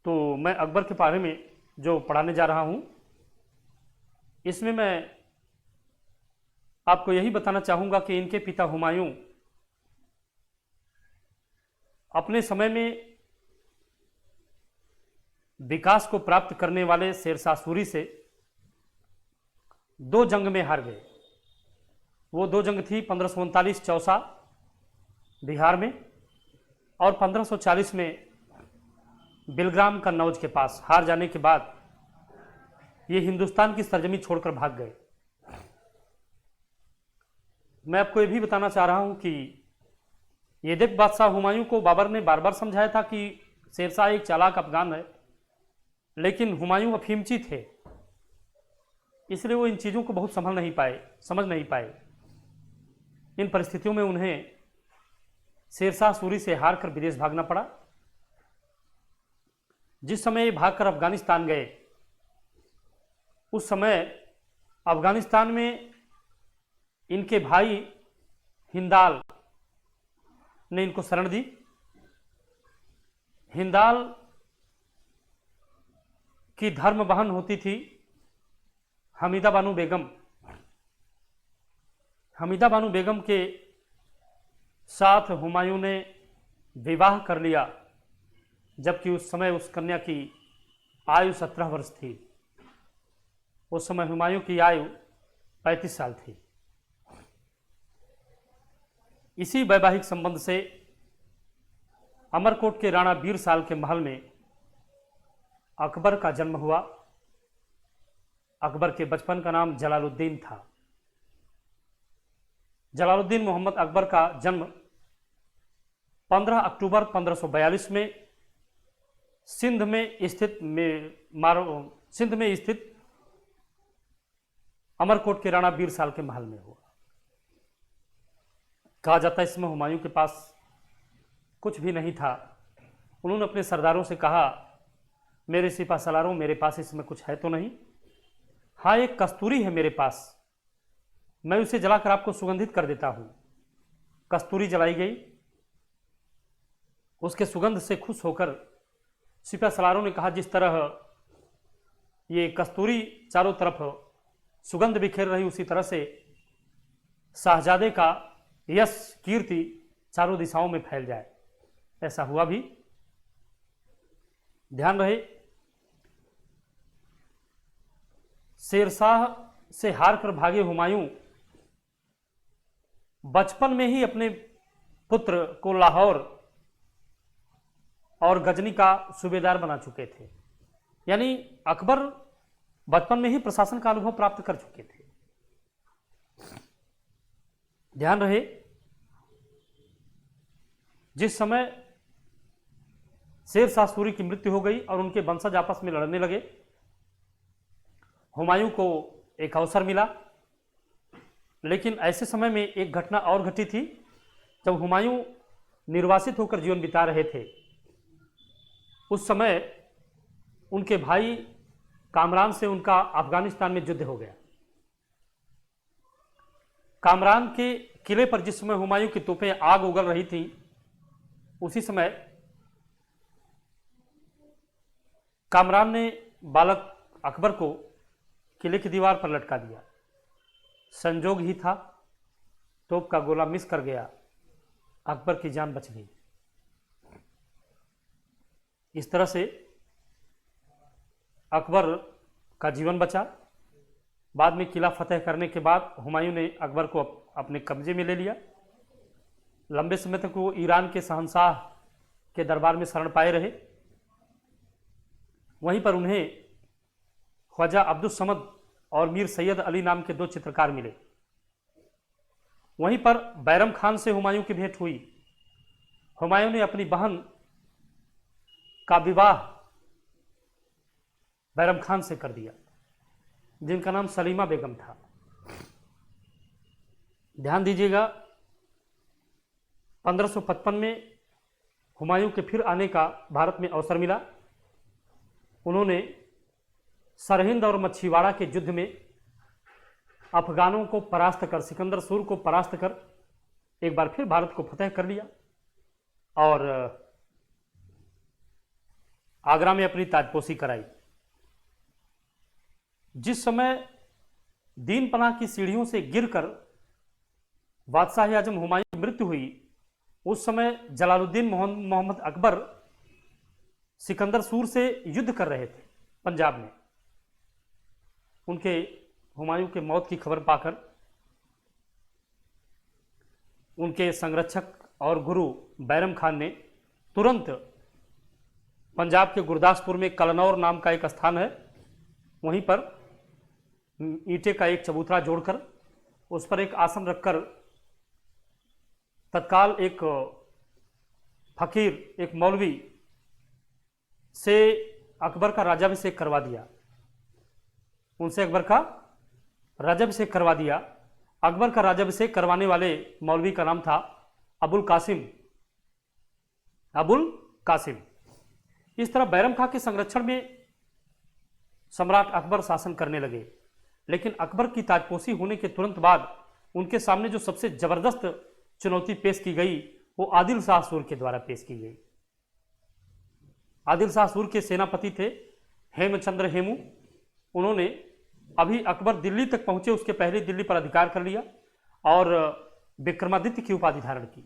तो मैं अकबर के बारे में जो पढ़ाने जा रहा हूँ, इसमें मैं आपको यही बताना चाहूँगा कि इनके पिता हुमायूं अपने समय में विकास को प्राप्त करने वाले शेरशाह सूरी से 2 जंग में हार गए। वो 2 जंग थी 1539 चौसा बिहार में, और 1540 में बिलग्राम कन्नौज के पास हार जाने के बाद ये हिंदुस्तान की सरजमी छोड़कर भाग गए। मैं आपको ये भी बताना चाह रहा हूं कि ये देख बादशाह हुमायूं को बाबर ने बार बार समझाया था कि शेरशाह एक चालाक अफगान है, लेकिन हुमायूं अफीमची थे, इसलिए वो इन चीज़ों को बहुत समझ नहीं पाए। इन परिस्थितियों में उन्हें शेरशाह सूरी से हार कर विदेश भागना पड़ा। जिस समय ये भागकर अफगानिस्तान गए, उस समय अफगानिस्तान में इनके भाई हिंदाल ने इनको शरण दी। हिंदाल की धर्म बहन होती थी हमीदा बानो बेगम। हमीदा बानो बेगम के साथ हुमायूं ने विवाह कर लिया, जबकि उस समय उस कन्या की आयु 17 वर्ष थी। उस समय हुमायूं की आयु 35 साल थी। इसी वैवाहिक संबंध से अमरकोट के राणा बीरसाल के महल में अकबर का जन्म हुआ। अकबर के बचपन का नाम जलालुद्दीन था। जलालुद्दीन मोहम्मद अकबर का जन्म 15 अक्टूबर 1542 में सिंध में स्थित अमरकोट के राणा बीरसाल के महल में हुआ। कहा जाता है इसमें हुमायूं के पास कुछ भी नहीं था। उन्होंने अपने सरदारों से कहा, मेरे सिपा सलारों, मेरे पास इसमें कुछ है तो नहीं? हाँ, एक कस्तूरी है मेरे पास, मैं उसे जलाकर आपको सुगंधित कर देता हूं। कस्तूरी जलाई गई। उसके सुगंध से खुश होकर सिपा सलारों ने कहा, जिस तरह ये कस्तूरी चारों तरफ सुगंध बिखेर रही, उसी तरह से शाहजादे का यश कीर्ति चारों दिशाओं में फैल जाए। ऐसा हुआ भी। ध्यान रहे, शेरशाह से हार कर भागे हुमायूं बचपन में ही अपने पुत्र को लाहौर और गजनी का सूबेदार बना चुके थे। यानी अकबर बचपन में ही प्रशासन का अनुभव प्राप्त कर चुके थे। ध्यान रहे, जिस समय शेरशाह सूरी की मृत्यु हो गई और उनके वंशज आपस में लड़ने लगे, हुमायूं को एक अवसर मिला। लेकिन ऐसे समय में एक घटना और घटी थी। जब हुमायूं निर्वासित होकर जीवन बिता रहे थे, उस समय उनके भाई कामरान से उनका अफगानिस्तान में युद्ध हो गया। कामरान के किले पर जिस समय हुमायूं की तोपें आग उगल रही थीं, उसी समय कामरान ने बालक अकबर को किले की दीवार पर लटका दिया। संजोग ही था, तोप का गोला मिस कर गया, अकबर की जान बच गई। इस तरह से अकबर का जीवन बचा। बाद में किला फतेह करने के बाद हुमायूं ने अकबर को अपने कब्जे में ले लिया। लंबे समय तक वो ईरान के शहंशाह के दरबार में शरण पाए रहे। वहीं पर उन्हें ख्वाजा अब्दुल समद और मीर सैयद अली नाम के 2 चित्रकार मिले। वहीं पर बैरम खान से हुमायूं की भेंट हुई। हुमायूं ने अपनी बहन का विवाह बैरम खान से कर दिया, जिनका नाम सलीमा बेगम था। ध्यान दीजिएगा, 1555 में हुमायूं के फिर आने का भारत में अवसर मिला। उन्होंने सरहिंद और मच्छीवाड़ा के युद्ध में अफगानों को परास्त कर, सिकंदर सूर को परास्त कर एक बार फिर भारत को फतेह कर लिया। और आगरा में अपनी ताजपोशी कराई। जिस समय दीन पनाह की सीढ़ियों से गिरकर बादशाह आजम हुमायूं की मृत्यु हुई, उस समय जलालुद्दीन मोहम्मद अकबर सिकंदर सूर से युद्ध कर रहे थे पंजाब में। उनके हुमायूं के मौत की खबर पाकर उनके संरक्षक और गुरु बैरम खान ने तुरंत पंजाब के गुरदासपुर में कलनौर नाम का एक स्थान है, वहीं पर ईंटे का एक चबूतरा जोड़कर उस पर एक आसन रखकर तत्काल एक फकीर, एक मौलवी से अकबर का राज्याभिषेक करवा दिया। उनसे अकबर का राज्याभिषेक करवा दिया। अकबर का राज्याभिषेक करवाने वाले मौलवी का नाम था अबुल कासिम। अबुल कासिम। इस तरह बैरम खां के संरक्षण में सम्राट अकबर शासन करने लगे, लेकिन अकबर की ताजपोशी होने के तुरंत बाद उनके सामने जो सबसे जबरदस्त चुनौती पेश की गई वो आदिल शाह सूर के द्वारा पेश की गई। आदिल शाह सूर के सेनापति थे हेमचंद्र हेमू। उन्होंने अभी अकबर दिल्ली तक पहुंचे उसके पहले दिल्ली पर अधिकार कर लिया और विक्रमादित्य की उपाधि धारण की।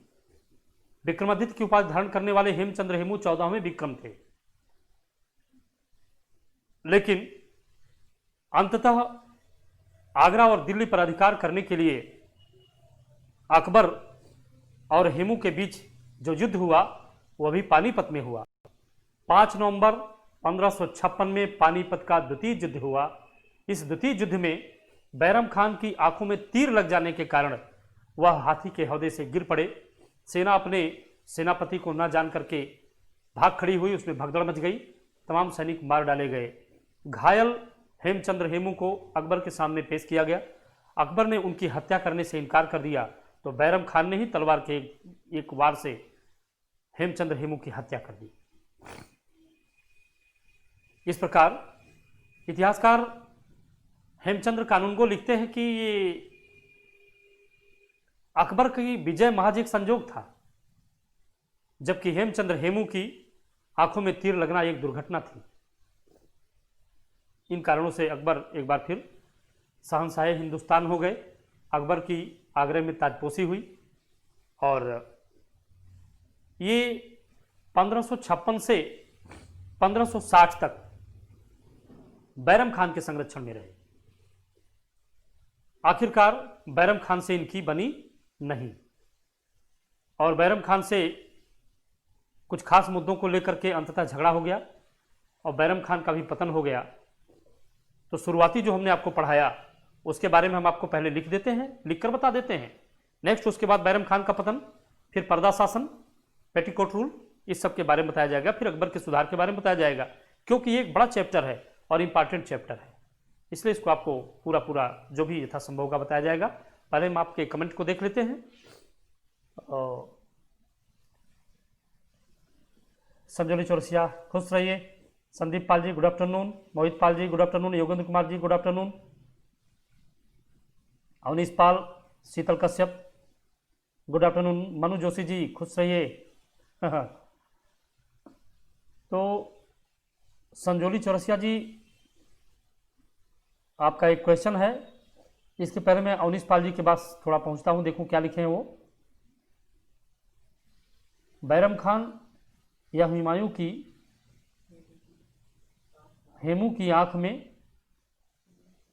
विक्रमादित्य की उपाधि धारण करने वाले हेमचंद्र हेमू 14वें विक्रम थे, लेकिन अंततः आगरा और दिल्ली पर अधिकार करने के लिए अकबर और हेमू के बीच जो युद्ध हुआ वह भी पानीपत में हुआ। 5 नवंबर 1556 में पानीपत का द्वितीय युद्ध हुआ। इस द्वितीय युद्ध में बैरम खान की आंखों में तीर लग जाने के कारण वह हाथी के हौदे से गिर पड़े। सेना अपने सेनापति को न जान करके भाग खड़ी हुई, उसमें भगदड़ मच गई, तमाम सैनिक मार डाले गए। घायल हेमचंद्र हेमू को अकबर के सामने पेश किया गया। अकबर ने उनकी हत्या करने से इनकार कर दिया, तो बैरम खान ने ही तलवार के एक वार से हेमचंद्र हेमू की हत्या कर दी। इस प्रकार इतिहासकार हेमचंद्र कानूनगो लिखते हैं कि ये अकबर की विजय महज एक संजोग था, जबकि हेमचंद्र हेमू की आंखों में तीर लगना एक दुर्घटना थी। इन कारणों से अकबर एक बार फिर शहंशाह हिंदुस्तान हो गए। अकबर की आगरा में ताजपोशी हुई और ये 1556 से 1560 तक बैरम खान के संरक्षण में रहे। आखिरकार बैरम खान से इनकी बनी नहीं और बैरम खान से कुछ खास मुद्दों को लेकर के अंततः झगड़ा हो गया और बैरम खान का भी पतन हो गया। तो शुरुआती जो हमने आपको पढ़ाया उसके बारे में हम आपको पहले लिख देते हैं, लिखकर बता देते हैं। नेक्स्ट उसके बाद बैरम खान का पतन, फिर पर्दा शासन, पेटीकोट रूल, इस सब के बारे में बताया जाएगा। फिर अकबर के सुधार के बारे में बताया जाएगा, क्योंकि ये एक बड़ा चैप्टर है और इंपॉर्टेंट चैप्टर है, इसलिए इसको आपको पूरा जो भी यथासंभव होगा बताया जाएगा। पहले हम आपके कमेंट को देख लेते हैं। संजोली चौरसिया खुश रहिए। Sandeep Pal ji good afternoon. मोहित Pal ji good afternoon. Yogendra Kumar ji good afternoon. Awanish पाल, शीतल कश्यप गुड आफ्टरनून। मनु जोशी जी खुश रहिए। तो संजोली चौरसिया जी, आपका एक क्वेश्चन है, इसके पहले मैं अवनीश पाल जी के पास थोड़ा पहुंचता हूं, देखूं क्या लिखे हैं वो। बैरम खान या हुमायूं की हेमू की आंख में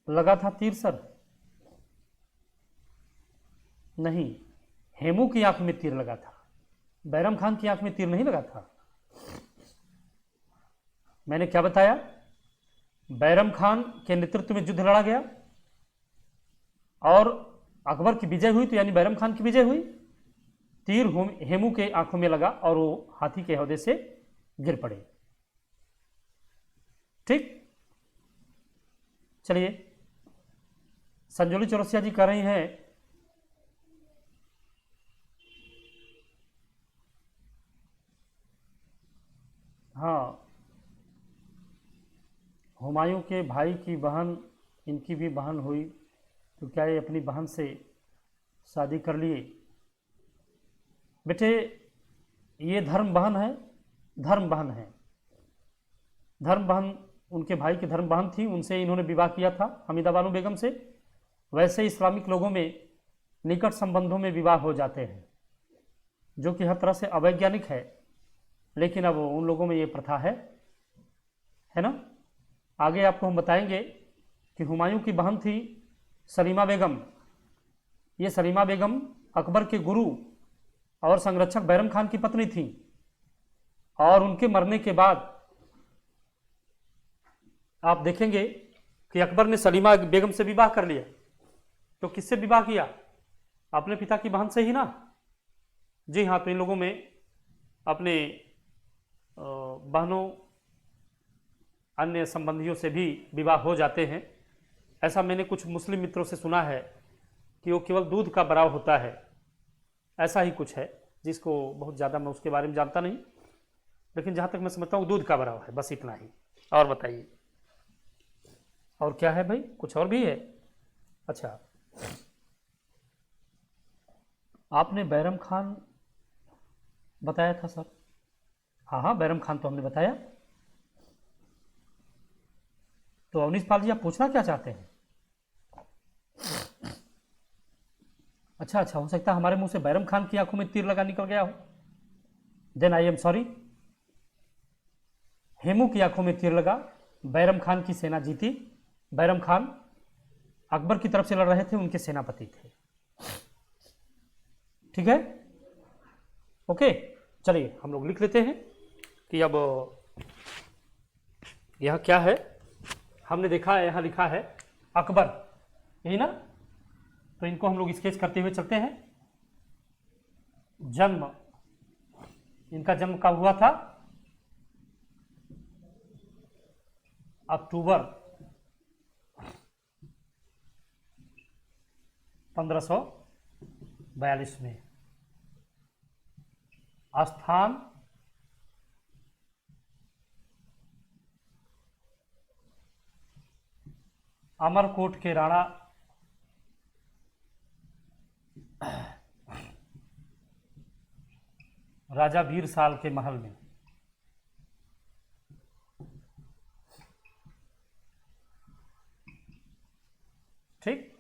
लगा था तीर सर? नहीं, हेमू की आंख में तीर लगा था, बैरम खान की आंख में तीर नहीं लगा था। मैंने क्या बताया? बैरम खान के नेतृत्व में युद्ध लड़ा गया और अकबर की विजय हुई, तो यानी बैरम खान की विजय हुई। तीर हेमू के आंखों में लगा और वो हाथी के हौदे से गिर पड़े। ठीक, चलिए। संजोली चौरसिया जी कह रही हैं हाँ, हुमायूं के भाई की बहन, इनकी भी बहन हुई, तो क्या ये अपनी बहन से शादी कर लिए? बेटे, ये धर्म बहन है, धर्म बहन है। धर्म बहन, उनके भाई की धर्म बहन थी, उनसे इन्होंने विवाह किया था हमीदा बानो बेगम से। वैसे इस्लामिक लोगों में निकट संबंधों में विवाह हो जाते हैं, जो कि हर तरह से अवैज्ञानिक है, लेकिन अब उन लोगों में ये प्रथा है ना। आगे आपको हम बताएंगे कि हुमायूं की बहन थी सलीमा बेगम। ये सलीमा बेगम अकबर के गुरु और संरक्षक बैरम खान की पत्नी थी, और उनके मरने के बाद आप देखेंगे कि अकबर ने सलीमा बेगम से विवाह कर लिया। तो किससे विवाह किया? अपने पिता की बहन से ही ना। जी हाँ, तो इन लोगों में अपने बहनों, अन्य संबंधियों से भी विवाह हो जाते हैं। ऐसा मैंने कुछ मुस्लिम मित्रों से सुना है कि वो केवल दूध का बराव होता है, ऐसा ही कुछ है, जिसको बहुत ज़्यादा मैं उसके बारे में जानता नहीं, लेकिन जहाँ तक मैं समझता हूँ दूध का बराव है, बस इतना ही। और बताइए, और क्या है भाई? कुछ और भी है? अच्छा, आपने बैरम खान बताया था सर? हाँ हाँ, बैरम खान तो हमने बताया। तो अवनीश पाल जी, आप पूछना क्या चाहते हैं? अच्छा अच्छा, हो सकता है हमारे मुंह से बैरम खान की आंखों में तीर लगा निकल गया हो। Then I am sorry. Hemu की आंखों में तीर लगा, बैरम खान की सेना जीती। बैरम खान अकबर की तरफ से लड़ रहे थे, उनके सेनापति थे। ठीक है, ओके। चलिए हम लोग लिख लेते हैं कि अब यह क्या है। हमने देखा है, यहाँ लिखा है अकबर, यही ना। तो इनको हम लोग स्केच करते हुए चलते हैं। जन्म, इनका जन्म कब हुआ था? अक्टूबर 1542 में। स्थान अमरकोट के राणा राजा वीर साल के महल में। ठीक,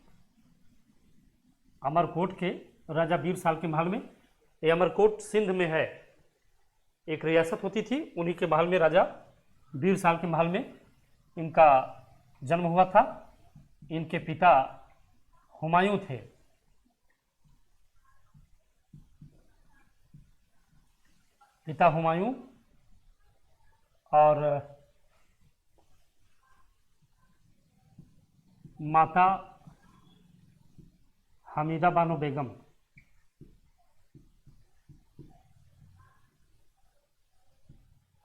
अमरकोट के राजा वीर साल के महल में। ये अमरकोट सिंध में है, एक रियासत होती थी, उन्हीं के महल में, राजा वीर साल के महल में इनका जन्म हुआ था। इनके पिता हुमायूं थे। पिता हुमायूं और माता हमीदा बानो बेगम।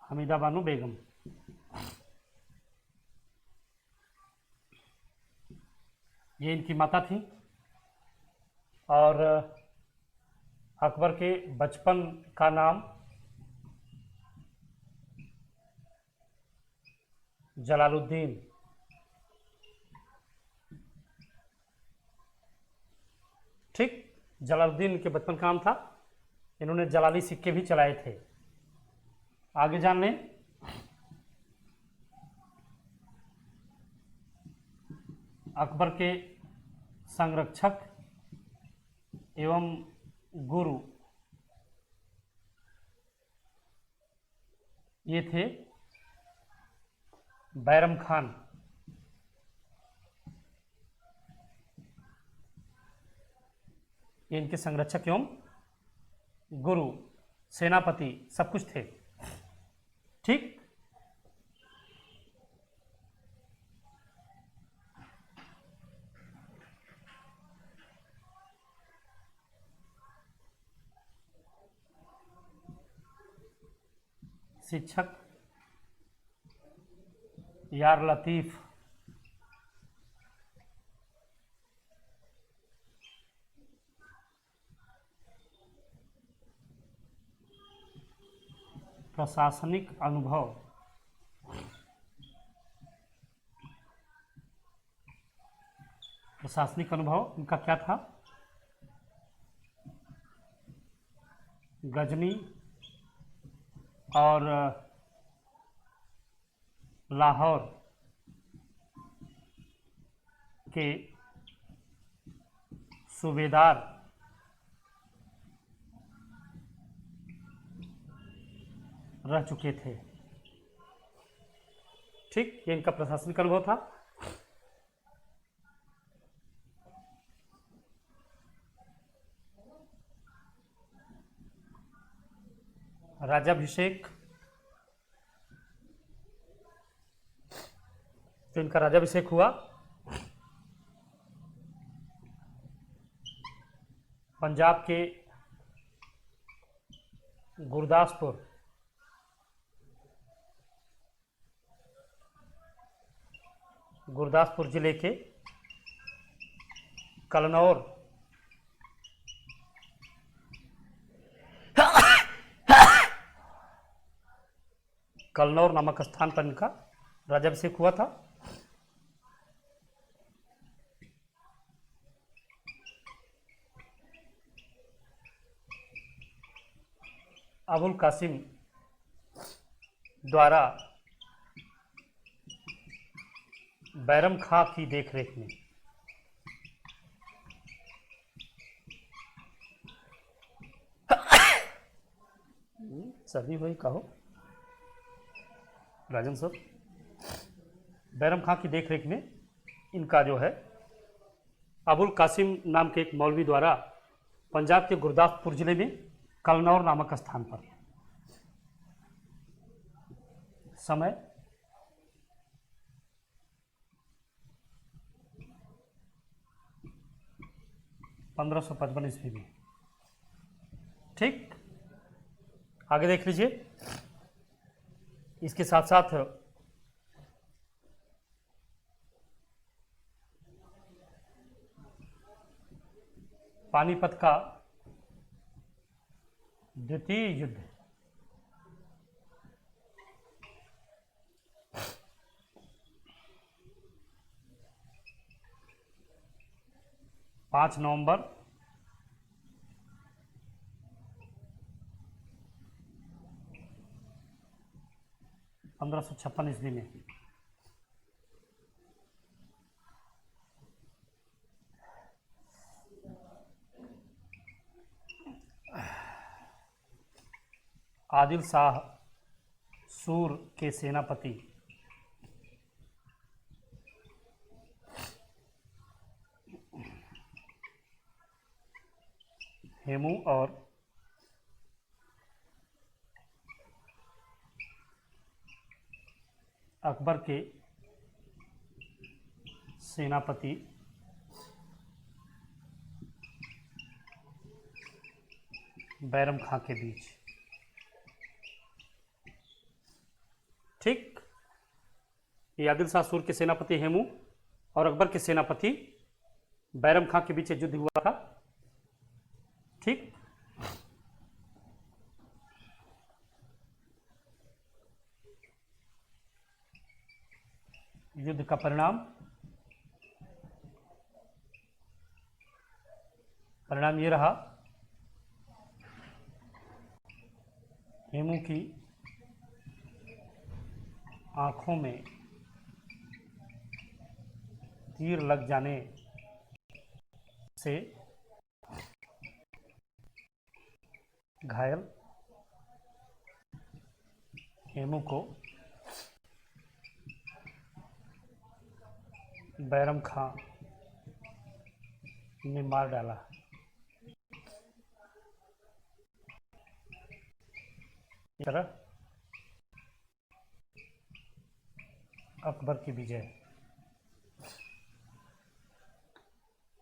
हमीदा बानो बेगम ये इनकी माता थी। और अकबर के बचपन का नाम जलालुद्दीन। ठीक, जलालुद्दीन के बचपन का नाम था। इन्होंने जलाली सिक्के भी चलाए थे। आगे जान लें। अकबर के संरक्षक एवं गुरु ये थे बैरम खान। ये इनके संरक्षक एवं गुरु, सेनापति, सब कुछ थे। ठीक, शिक्षक यार लतीफ़, प्रशासनिक अनुभव, प्रशासनिक अनुभव इनका क्या था? गजनी और लाहौर के सूबेदार रह चुके थे। ठीक, ये इनका प्रशासनिक अनुभव था। राज्याभिषेक, तो इनका राज्याभिषेक हुआ पंजाब के गुरदासपुर जिले के कलनौर नामक स्थान पर इनका राज्याभिषेक हुआ था। अबुल कासिम द्वारा बैरम खां की देखरेख में सभी वही कहो राजन सर, बैरम खां की देखरेख में इनका जो है अबुल कासिम नाम के एक मौलवी द्वारा पंजाब के गुरदासपुर जिले में कलनौर नामक स्थान पर, समय 1555 ईस्वी में। ठीक, आगे देख लीजिए। इसके साथ साथ पानीपत का द्वितीय युद्ध, पाँच नवंबर 1556 ईस्वी में। आदिल शाह सूर के सेनापति हेमू और अकबर के सेनापति बैरम खां के बीच। ठीक, ये आदिल शाह सूर के सेनापति हेमू और अकबर के सेनापति बैरम खां के बीच युद्ध हुआ था। ठीक, युद्ध का परिणाम ये रहा, हेमू की आंखों में तीर लग जाने से घायल हेमू को बैरम खां ने मार डाला। इस तरह अकबर की विजय।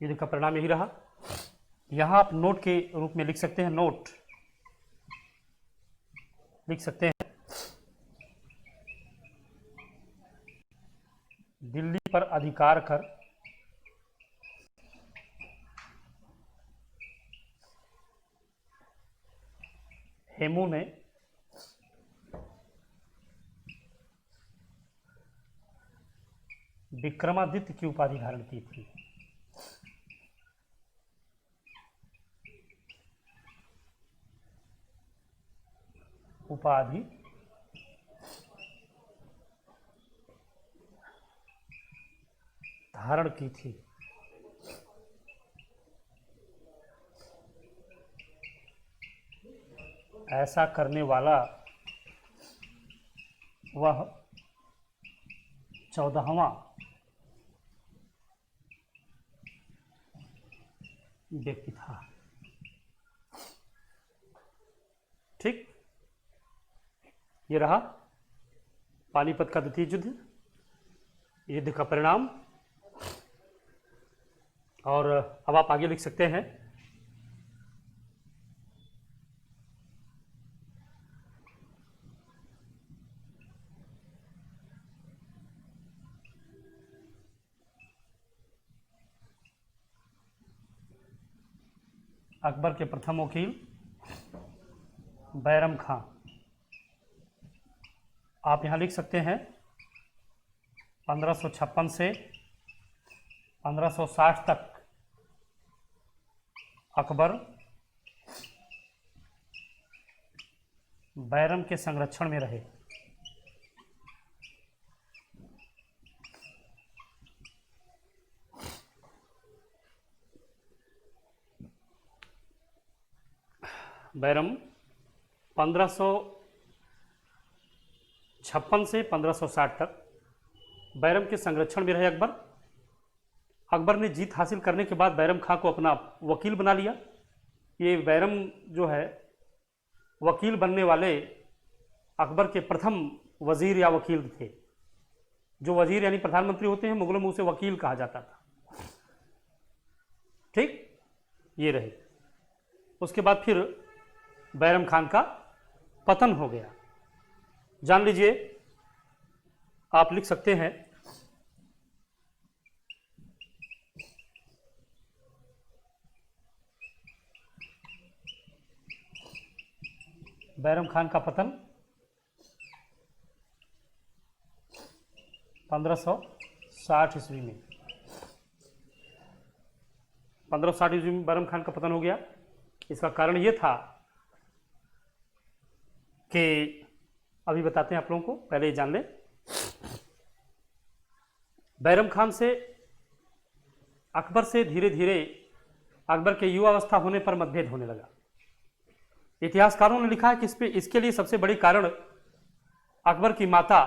युद्ध का परिणाम यही रहा। यहां आप नोट के रूप में लिख सकते हैं, नोट लिख सकते हैं, दिल्ली पर अधिकार कर हेमू ने विक्रमादित्य की उपाधि धारण की थी। उपाधि धारण की थी। ऐसा करने वाला वह 14वां व्यक्ति था। ठीक, ये रहा पानीपत का द्वितीय युद्ध, युद्ध का परिणाम। और अब आप आगे लिख सकते हैं। अकबर के प्रथम वकील बैरम खां। आप यहाँ लिख सकते हैं 1556 से 1560 तक अकबर बैरम के संरक्षण में रहे। बैरम 1556 से 1560 तक बैरम के संरक्षण में रहे अकबर। अकबर ने जीत हासिल करने के बाद बैरम खां को अपना वकील बना लिया। ये बैरम जो है वकील बनने वाले अकबर के प्रथम वजीर या वकील थे। जो वजीर यानी प्रधानमंत्री होते हैं, मुगलों में उसे वकील कहा जाता था। ठीक, ये रहे। उसके बाद फिर बैरम खान का पतन हो गया। जान लीजिए, आप लिख सकते हैं बैरम खान का पतन 1560 ईस्वी में। 1560 ईस्वी में बैरम खान का पतन हो गया। इसका कारण ये था कि अभी बताते हैं आप लोगों को, पहले जान लें। बैरम खान से अकबर से धीरे धीरे अकबर के युवावस्था होने पर मतभेद होने लगा। इतिहासकारों ने लिखा है कि इसके लिए सबसे बड़ी कारण अकबर की माता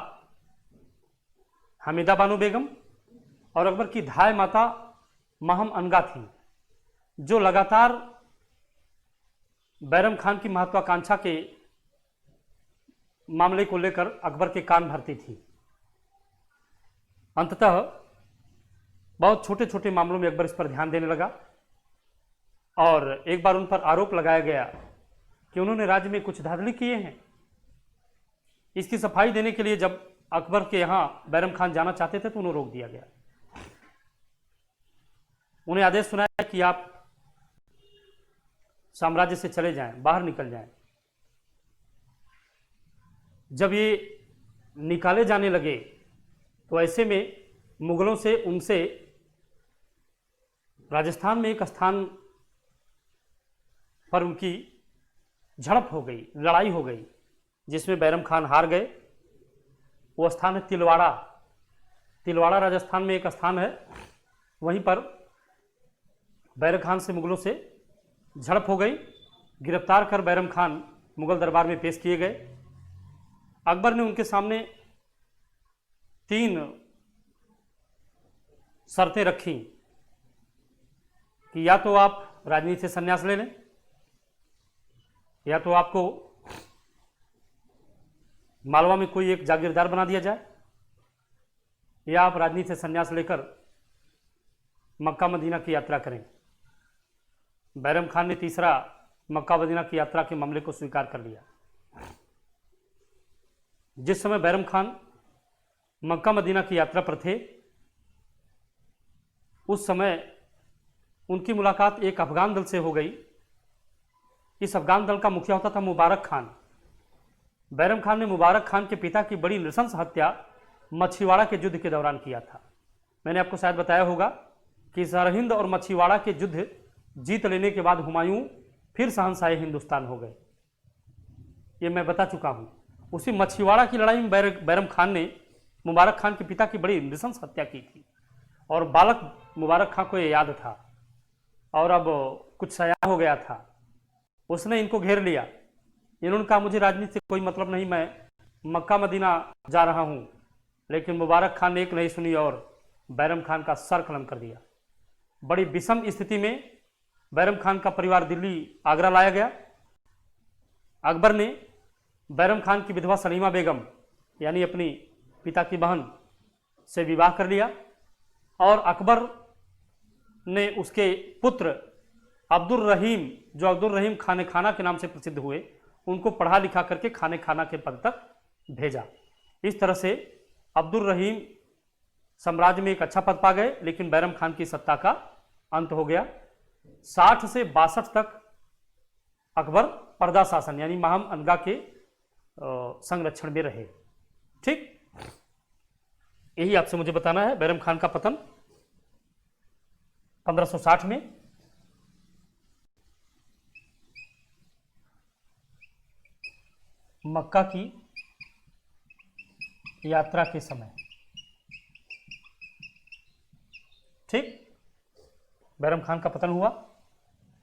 हमीदा बानो बेगम और अकबर की धाय माता महम अनगा थी, जो लगातार बैरम खान की महत्वाकांक्षा के मामले को लेकर अकबर के कान भरती थी। अंततः बहुत छोटे छोटे मामलों में अकबर इस पर ध्यान देने लगा और एक बार उन पर आरोप लगाया गया कि उन्होंने राज्य में कुछ धांधली किए हैं। इसकी सफाई देने के लिए जब अकबर के यहाँ बैरम खान जाना चाहते थे तो उन्हें रोक दिया गया। उन्हें आदेश सुनाया कि आप साम्राज्य से चले जाएं, बाहर निकल जाएं। जब ये निकाले जाने लगे तो ऐसे में मुगलों से उनसे राजस्थान में एक स्थान पर उनकी झड़प हो गई, लड़ाई हो गई, जिसमें बैरम खान हार गए। वो स्थान है तिलवाड़ा। तिलवाड़ा राजस्थान में एक स्थान है, वहीं पर बैरम खान से मुगलों से झड़प हो गई। गिरफ्तार कर बैरम खान मुगल दरबार में पेश किए गए। अकबर ने उनके सामने 3 शर्तें रखी कि या तो आप राजनीति से संन्यास ले लें, या तो आपको मालवा में कोई एक जागीरदार बना दिया जाए, या आप राजनीति से संन्यास लेकर मक्का मदीना की यात्रा करें। बैरम खान ने तीसरा मक्का मदीना की यात्रा के मामले को स्वीकार कर लिया। जिस समय बैरम खान मक्का मदीना की यात्रा पर थे, उस समय उनकी मुलाकात एक अफगान दल से हो गई। इस अफगान दल का मुखिया होता था मुबारक खान। बैरम खान ने मुबारक खान के पिता की बड़ी नृशंस हत्या मछीवाड़ा के युद्ध के दौरान किया था। मैंने आपको शायद बताया होगा कि सरहिंद और मछीवाड़ा के युद्ध जीत लेने के बाद हुमायूं फिर शहंशाह हिंदुस्तान हो गए। ये मैं बता चुका हूं। उसी मछीवाड़ा की लड़ाई में बैरम खान ने मुबारक खान के पिता की बड़ी नृशंस हत्या की थी। और बालक मुबारक खां को ये याद था और अब कुछ सयाह हो गया था। उसने इनको घेर लिया। इन्होंने कहा मुझे राजनीति से कोई मतलब नहीं, मैं मक्का मदीना जा रहा हूँ। लेकिन मुबारक खान ने एक नहीं सुनी और बैरम खान का सर कलम कर दिया। बड़ी विषम स्थिति में बैरम खान का परिवार दिल्ली आगरा लाया गया। अकबर ने बैरम खान की विधवा सलीमा बेगम यानी अपनी पिता की बहन से विवाह कर लिया और अकबर ने उसके पुत्र अब्दुल रहीम, जो अब्दुल रहीम खाने खाना के नाम से प्रसिद्ध हुए, उनको पढ़ा लिखा करके खाने खाना के पद तक भेजा। इस तरह से अब्दुल रहीम साम्राज्य में एक अच्छा पद पा गए, लेकिन बैरम खान की सत्ता का अंत हो गया। 60 से 62 तक अकबर पर्दा शासन यानी महम अनगा के संरक्षण में रहे। ठीक, यही आपसे मुझे बताना है। बैरम खान का पतन 1560 में। मक्का की यात्रा के समय। ठीक, बैरम खान का पतन हुआ।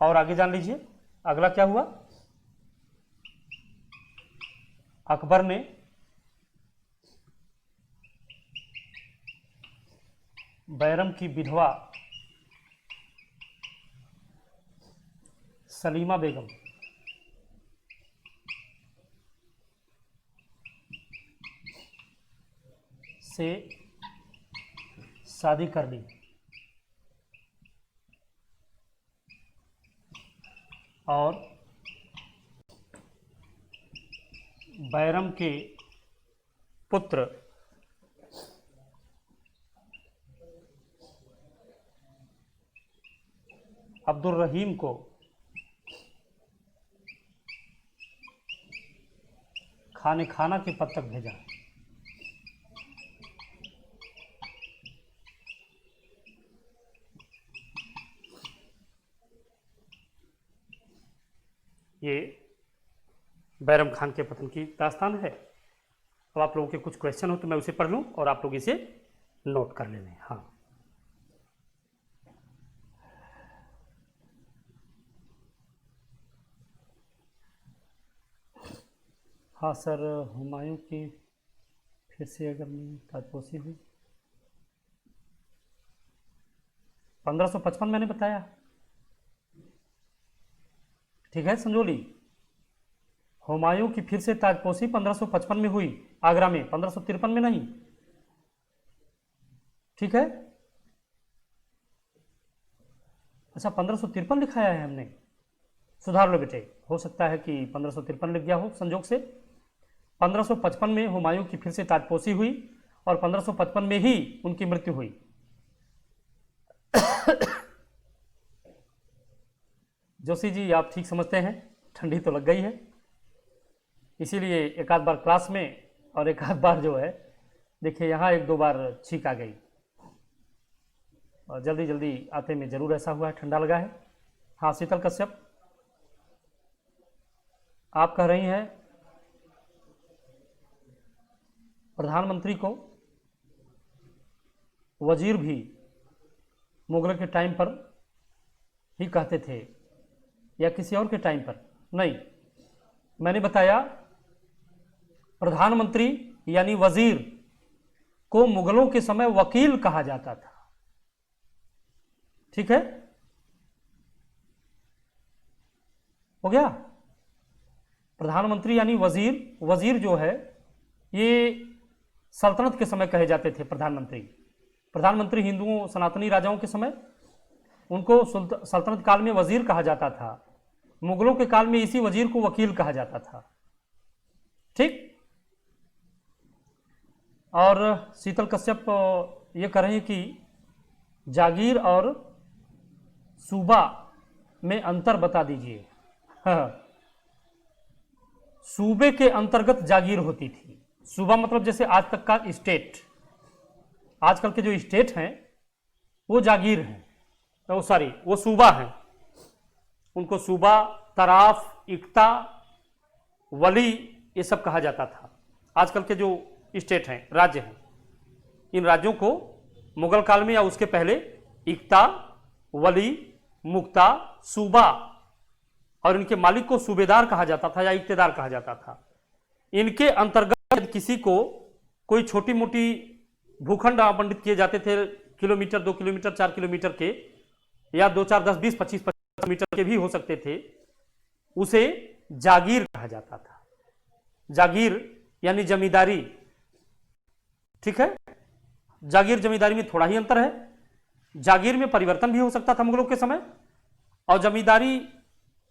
और आगे जान लीजिए अगला क्या हुआ। अकबर ने बैरम की विधवा सलीमा बेगम से शादी कर ली और बैरम के पुत्र अब्दुल रहीम को खाने खाना के पद तक भेजा। ये बैरम खान के पतन की दास्तान है। अब आप लोगों के कुछ क्वेश्चन हो तो मैं उसे पढ़ लूं और आप लोग इसे नोट कर लें। हाँ, हाँ सर, हुमायूं की फिर से अगर ताजपोशी हुई 1555 मैंने बताया। ठीक है संजोली, हुमायूं की फिर से ताजपोशी 1555 में हुई आगरा में, 1553 में नहीं। ठीक है, अच्छा 1553 लिखाया है हमने, सुधार लो बेटे। हो सकता है कि 1553 लिख गया हो संजोग से। 1555 में हुमायूं की फिर से ताजपोशी हुई और 1555 में ही उनकी मृत्यु हुई। जोशी जी आप ठीक समझते हैं, ठंडी तो लग गई है, इसीलिए एक आध बार क्लास में और एक आध बार जो है देखिए यहाँ एक दो बार छींक आ गई और जल्दी जल्दी आते में जरूर ऐसा हुआ है, ठंडा लगा है। हाँ शीतल कश्यप आप कह रही हैं प्रधानमंत्री को वजीर भी मुगलों के टाइम पर ही कहते थे या किसी और के टाइम पर? नहीं, मैंने बताया प्रधानमंत्री यानी वजीर को मुगलों के समय वकील कहा जाता था। ठीक है, हो गया। प्रधानमंत्री यानी वजीर, वजीर जो है ये सल्तनत के समय कहे जाते थे प्रधानमंत्री। प्रधानमंत्री हिंदुओं सनातनी राजाओं के समय उनको सल्तनत काल में वजीर कहा जाता था, मुगलों के काल में इसी वजीर को वकील कहा जाता था। ठीक, और शीतल कश्यप ये कह रहे हैं कि जागीर और सूबा में अंतर बता दीजिए। हाँ, सूबे के अंतर्गत जागीर होती थी। सूबा मतलब जैसे आज तक का स्टेट, आजकल के जो स्टेट हैं वो जागीर हैं, तो सॉरी वो सूबा हैं। उनको सूबा, तराफ, इक्ता, वली ये सब कहा जाता था। आजकल के जो स्टेट हैं, राज्य हैं, इन राज्यों को मुगल काल में या उसके पहले इक्ता, वली, मुक्ता, सूबा, और इनके मालिक को सूबेदार कहा जाता था या इक्तेदार कहा जाता था। इनके अंतर्गत किसी को कोई छोटी मोटी भूखंड आवंटित किए जाते थे, किलोमीटर, 2 किलोमीटर, 4 किलोमीटर के, या 2, 4, 10, 20, 25 मीटर के भी हो सकते थे, उसे जागीर कहा जाता था। जागीर यानी जमींदारी। ठीक है, जागीर जमींदारी में थोड़ा ही अंतर है। जागीर में परिवर्तन भी हो सकता था मुगलों के समय, और जमींदारी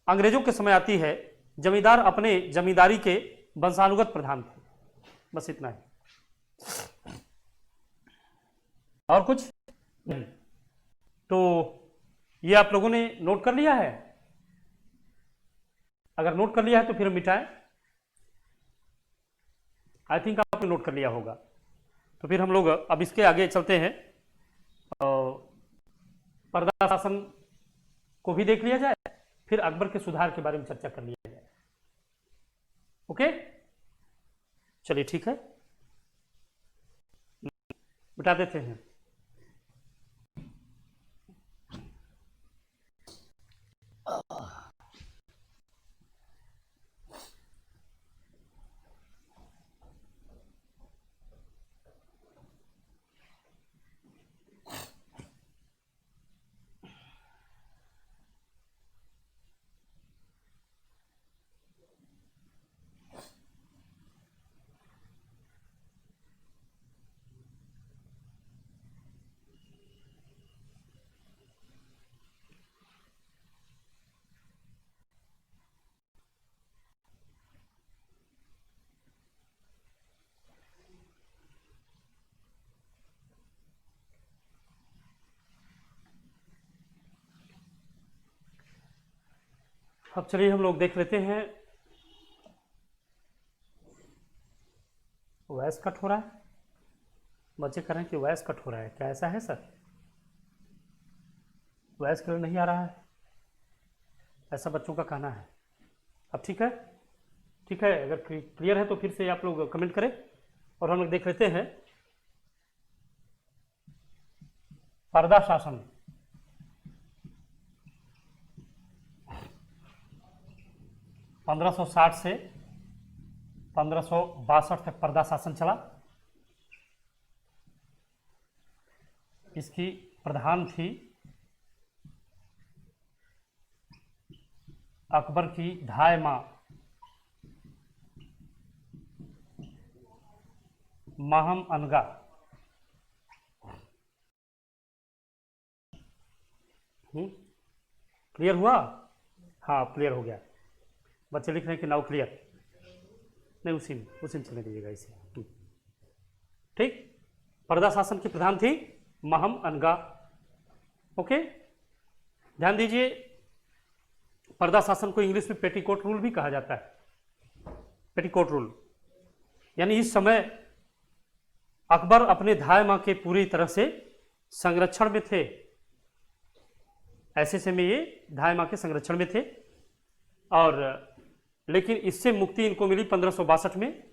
अंग्रेजों के समय आती है। जमींदार अपने जमींदारी के वंशानुगत प्रधान थे। बस इतना ही, और कुछ नहीं। तो ये आप लोगों ने नोट कर लिया है? अगर नोट कर लिया है तो फिर मिटाएं। आई थिंक आपने नोट कर लिया होगा। तो फिर हम लोग अब इसके आगे चलते हैं। पर्दा शासन को भी देख लिया जाए, फिर अकबर के सुधार के बारे में चर्चा कर लिया जाए। ओके, चलिए ठीक है, मिटा देते हैं। अब चलिए हम लोग देख लेते हैं। वॉइस कट हो रहा है, बच्चे कह रहे हैं कि वॉइस कट हो रहा है, क्या ऐसा है सर? वॉइस क्लियर नहीं आ रहा है, ऐसा बच्चों का कहना है। अब ठीक है, ठीक है, अगर क्लियर है तो फिर से आप लोग कमेंट करें और हम लोग देख लेते हैं। पर्दा शासन, (1560 से 1562 तक पर्दा शासन चला। इसकी प्रधान थी अकबर की धाय मां माहम अनगा। क्लियर हुआ? हाँ, क्लियर हो गया। बच्चे लिख रहे हैं कि नाउ क्लियर। नहीं, उसी में चलने दीजिएगा इसे। ठीक, पर्दा शासन की प्रधान थी महम अनगा। ओके, ध्यान दीजिए, पर्दा शासन को इंग्लिश में पेटीकोट रूल भी कहा जाता है। पेटीकोट रूल यानी इस समय अकबर अपने धाय मां के पूरी तरह से संरक्षण में थे। ऐसे समय ये धाय मां के संरक्षण में थे, और लेकिन इससे मुक्ति इनको मिली 1562 में।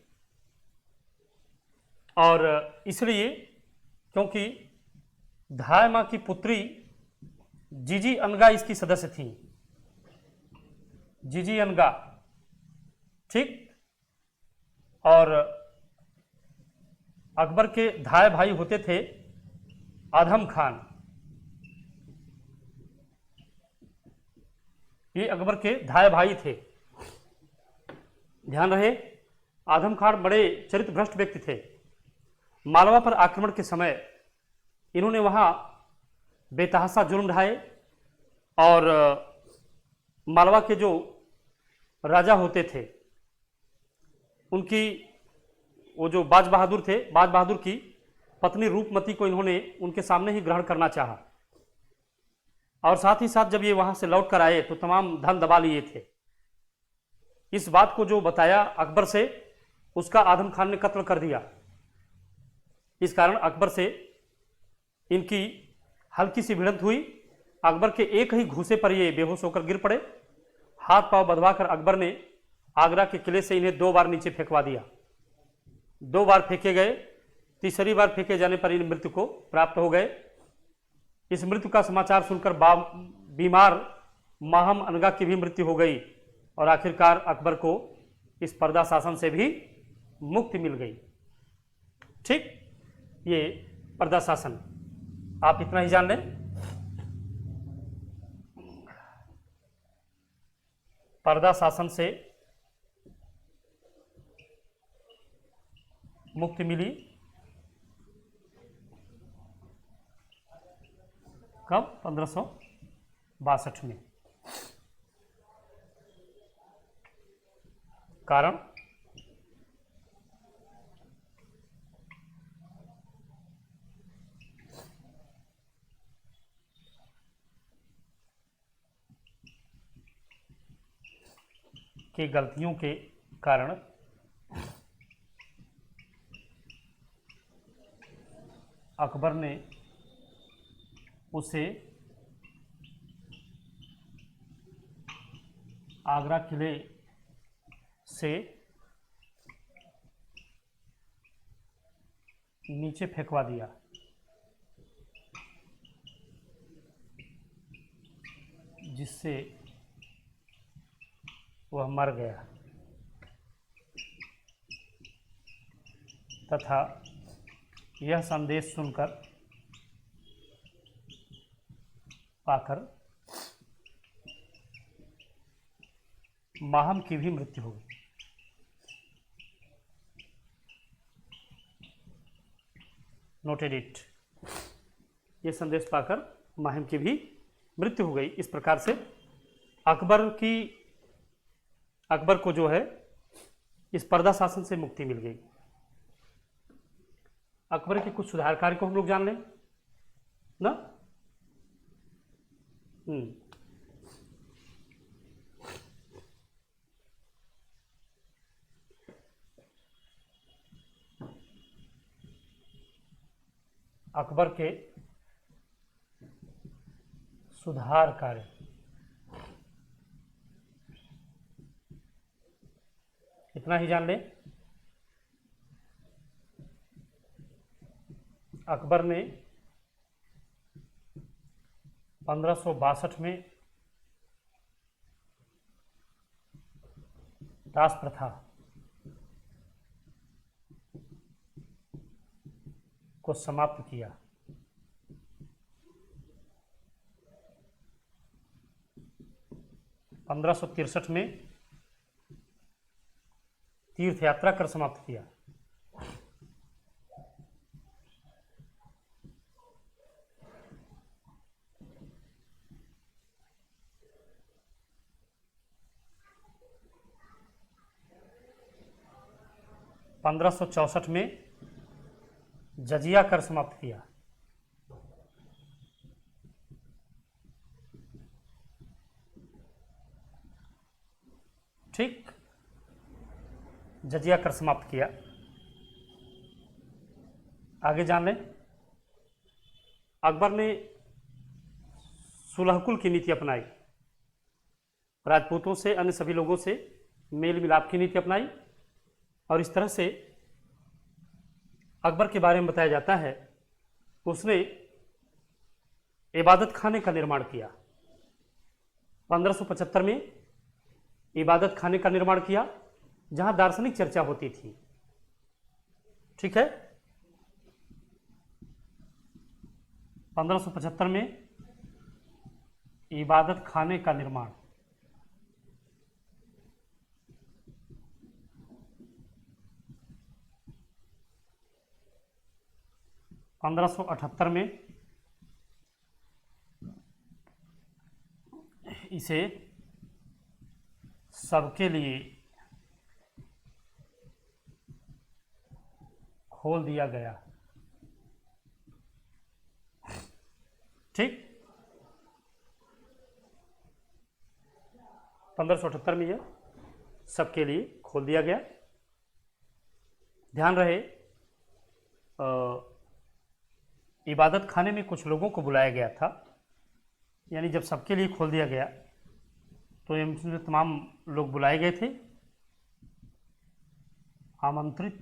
और इसलिए क्योंकि धाय मां की पुत्री जीजी अनगा इसकी सदस्य थी। जीजी अनगा, ठीक। और अकबर के धाय भाई होते थे आदम खान। ये अकबर के धाय भाई थे, ध्यान रहे। आदम खान बड़े चरित्र भ्रष्ट व्यक्ति थे। मालवा पर आक्रमण के समय इन्होंने वहां बेतहाशा जुर्म ढाए, और मालवा के जो राजा होते थे उनकी, वो जो बाज बहादुर थे, बाज बहादुर की पत्नी रूपमती को इन्होंने उनके सामने ही ग्रहण करना चाहा, और साथ ही साथ जब ये वहां से लौट कर आए तो तमाम धन दबा लिए थे। इस बात को जो बताया अकबर से, उसका आदम खान ने कत्ल कर दिया। इस कारण अकबर से इनकी हल्की सी भिड़ंत हुई। अकबर के एक ही घूसे पर ये बेहोश होकर गिर पड़े। हाथ पांव बंधवाकर अकबर ने आगरा के किले से इन्हें 2 बार नीचे फेंकवा दिया। 2 बार फेंके गए तीसरी बार फेंके जाने पर इन मृत्यु को प्राप्त हो गए। इस मृत्यु का समाचार सुनकर बीमार माहम अनगा की भी मृत्यु हो गई और आखिरकार अकबर को इस पर्दा शासन से भी मुक्ति मिल गई। ठीक, ये पर्दा शासन आप इतना ही जान लें। पर्दा शासन से मुक्ति मिली कब? 1562 में। कारण की गलतियों के कारण अकबर ने उसे आगरा किले से नीचे फेंकवा दिया, जिससे वह मर गया तथा यह संदेश सुनकर पाकर माहम की भी मृत्यु हो गई। Noted it. ये संदेश पाकर माहिम की भी मृत्यु हो गई। इस प्रकार से अकबर को जो है इस पर्दा शासन से मुक्ति मिल गई। अकबर के कुछ सुधार कार्य को हम लोग जान लें ना। अकबर के सुधार कार्य, इतना ही जान लें। अकबर ने 1562 में दास प्रथा को समाप्त किया। 1563 में तीर्थ यात्रा कर समाप्त किया। पंद्रह सौ 64 में जजिया कर समाप्त किया। ठीक, जजिया कर समाप्त किया। आगे जान लें। अकबर ने सुलहकुल की नीति अपनाई, राजपूतों से, अन्य सभी लोगों से मेल मिलाप की नीति अपनाई और इस तरह से अकबर के बारे में बताया जाता है उसने इबादत खाने का निर्माण किया। 1575 में इबादत खाने का निर्माण किया जहां दार्शनिक चर्चा होती थी। ठीक है, 1575 में इबादत खाने का निर्माण। 1578 में इसे सबके लिए खोल दिया गया। ठीक, 1578 में यह सबके लिए खोल दिया गया। ध्यान रहे, इबादत खाने में कुछ लोगों को बुलाया गया था, यानी जब सबके लिए खोल दिया गया तो ये तमाम लोग बुलाए गए थे, आमंत्रित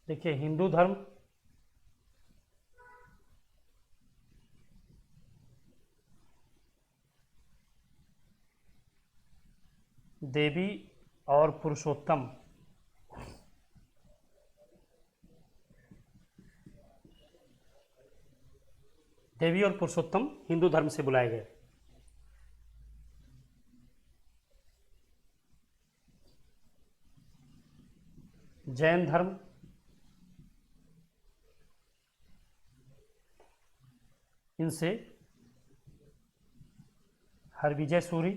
देखिए, हिंदू धर्म देवी और पुरुषोत्तम, देवी और पुरुषोत्तम हिंदू धर्म से बुलाए गए। जैन धर्म इनसे हरविजय सूरी,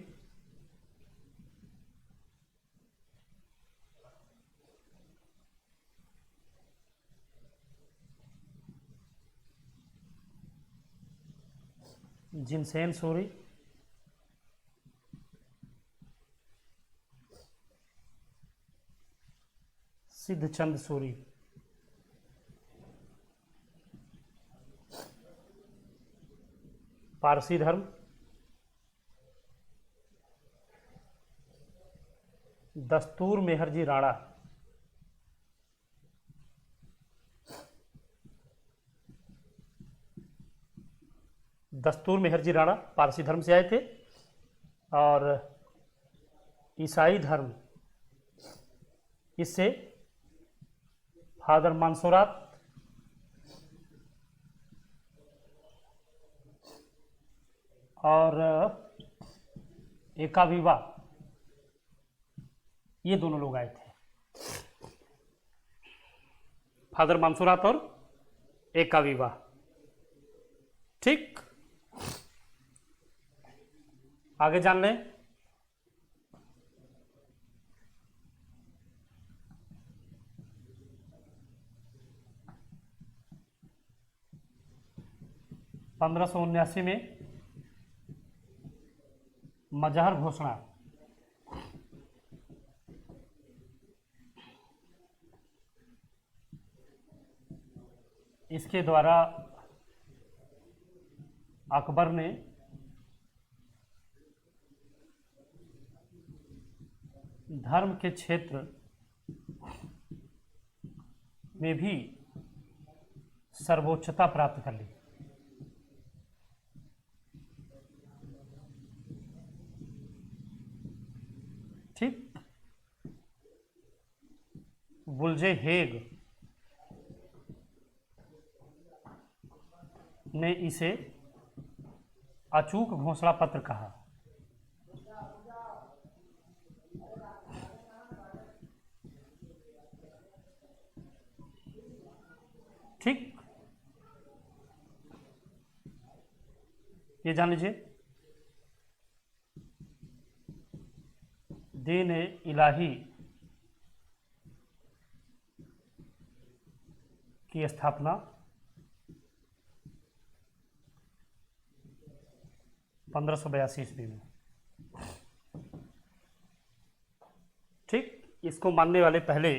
जिनसेन सूरी, सिद्धचंद सूरी, पारसी धर्म दस्तूर मेहरजी राणा, दस्तूर मेहरजी राणा पारसी धर्म से आए थे। और ईसाई धर्म, इससे फादर मंसूरात और एकाविवा, ये दोनों लोग आए थे। फादर मंसूरात और एकाविवा। ठीक, आगे जान लें। पंद्रह सौ 1979 में मजहर घोषणा, इसके द्वारा अकबर ने धर्म के क्षेत्र में भी सर्वोच्चता प्राप्त कर ली। ठीक, वुल्जे हेग ने इसे अचूक घोषणा पत्र कहा। ठीक, ये जान लीजिए। दीन इलाही की स्थापना 1582 ईस्वी में। ठीक, इसको मानने वाले पहले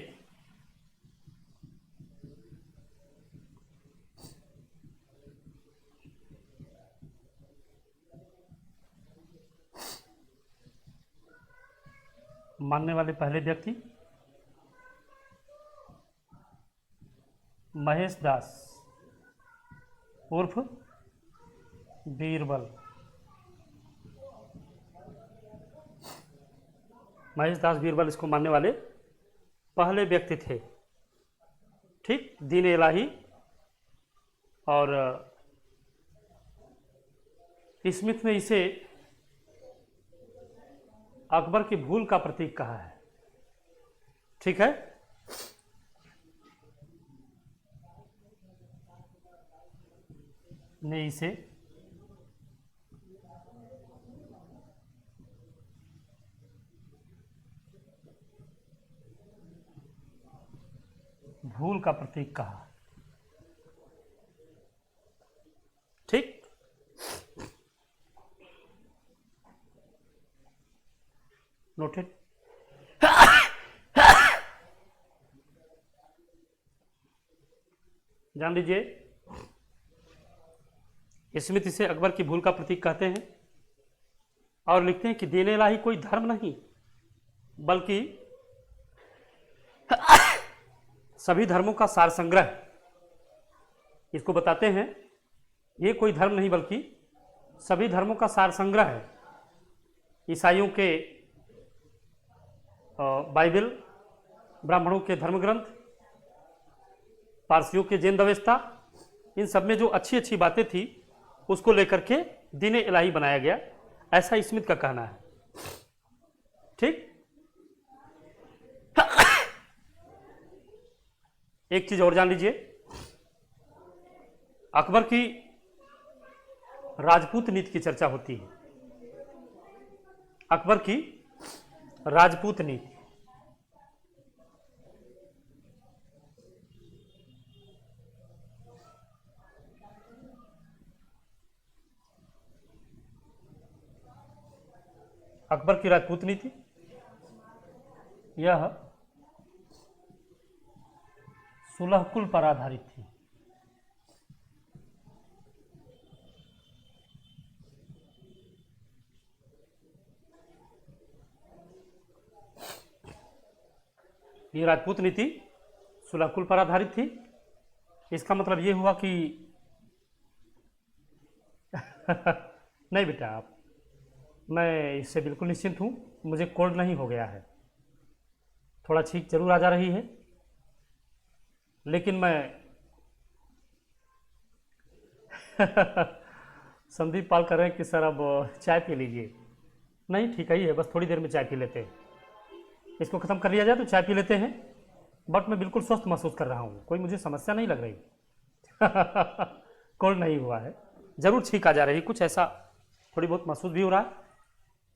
व्यक्ति महेश दास उर्फ बीरबल। महेश दास बीरबल इसको मानने वाले पहले व्यक्ति थे। ठीक, दीन इलाही और स्मिथ ने इसे अकबर की भूल का प्रतीक कहा है। ठीक है, ने इसे भूल का प्रतीक कहा। ठीक, नोटेड। जान लीजिए, स्मिथ इसे अकबर की भूल का प्रतीक कहते हैं और लिखते हैं कि दीन इलाही कोई धर्म नहीं बल्कि सभी धर्मों का सार संग्रह इसको बताते हैं। ये कोई धर्म नहीं बल्कि सभी धर्मों का सार संग्रह है। ईसाइयों के बाइबल, ब्राह्मणों के धर्म ग्रंथ, पारसियों के जैन अवेस्ता, इन सब में जो अच्छी अच्छी बातें थी उसको लेकर के दीन इलाही बनाया गया, ऐसा स्मिथ का कहना है। ठीक। एक चीज और जान लीजिए, अकबर की राजपूत नीति की चर्चा होती है। अकबर की राजपूत नीति, अकबर की राजपूत नीति यह सुलह कुल पर आधारित थी। ये राजपूत नीति सुलह कुल पर आधारित थी। इसका मतलब ये हुआ कि नहीं बेटा, आप, मैं इससे बिल्कुल निश्चिंत हूँ, मुझे कोल्ड नहीं हो गया है। थोड़ा छींक जरूर आ जा रही है, लेकिन मैं संदीप पाल कर रहे हैं कि सर अब चाय पी लीजिए। नहीं, ठीक ही है, बस थोड़ी देर में चाय पी लेते हैं, इसको ख़त्म कर लिया जाए तो चाय पी लेते हैं। बट मैं बिल्कुल स्वस्थ महसूस कर रहा हूँ, कोई मुझे समस्या नहीं लग रही। कोल्ड नहीं हुआ है, ज़रूर छींक आ जा रही, कुछ ऐसा थोड़ी बहुत महसूस भी हो रहा है,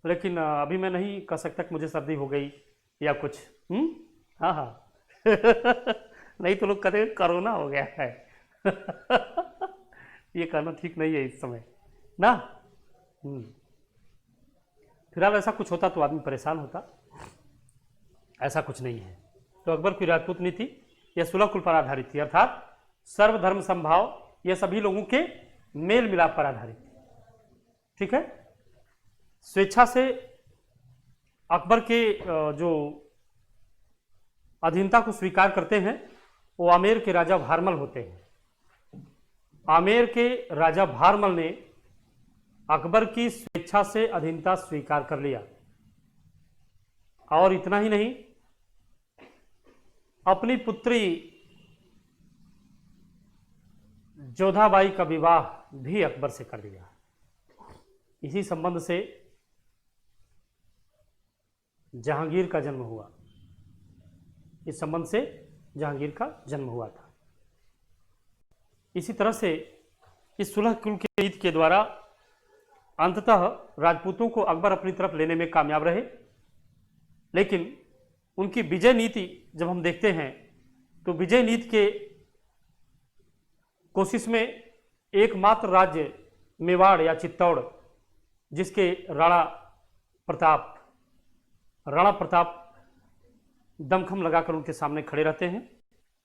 लेकिन अभी मैं नहीं कह सकता कि मुझे सर्दी हो गई या कुछ। हाँ हाँ। नहीं तो लोग कहते हैं कोरोना हो गया है। ये कहना ठीक नहीं है इस समय ना। फिलहाल ऐसा कुछ होता तो आदमी परेशान होता, ऐसा कुछ नहीं है। तो अकबर की राजपूत नीति यह सुलह कुल पर आधारित थी, अर्थात सर्वधर्म संभाव, यह सभी लोगों के मेल मिलाप पर आधारित थी। ठीक है। स्वेच्छा से अकबर के जो अधीनता को स्वीकार करते हैं वो आमेर के राजा भारमल होते हैं। आमेर के राजा भारमल ने अकबर की स्वेच्छा से अधीनता स्वीकार कर लिया, और इतना ही नहीं, अपनी पुत्री जोधाबाई का विवाह भी अकबर से कर दिया। इसी संबंध से जहांगीर का जन्म हुआ। इस संबंध से जहांगीर का जन्म हुआ था। इसी तरह से इस सुलह कुल की नीति के द्वारा अंततः राजपूतों को अकबर अपनी तरफ लेने में कामयाब रहे, लेकिन उनकी विजय नीति जब हम देखते हैं तो विजय नीति के कोशिश में एकमात्र राज्य मेवाड़ या चित्तौड़, जिसके राणा प्रताप दमखम लगाकर उनके सामने खड़े रहते हैं,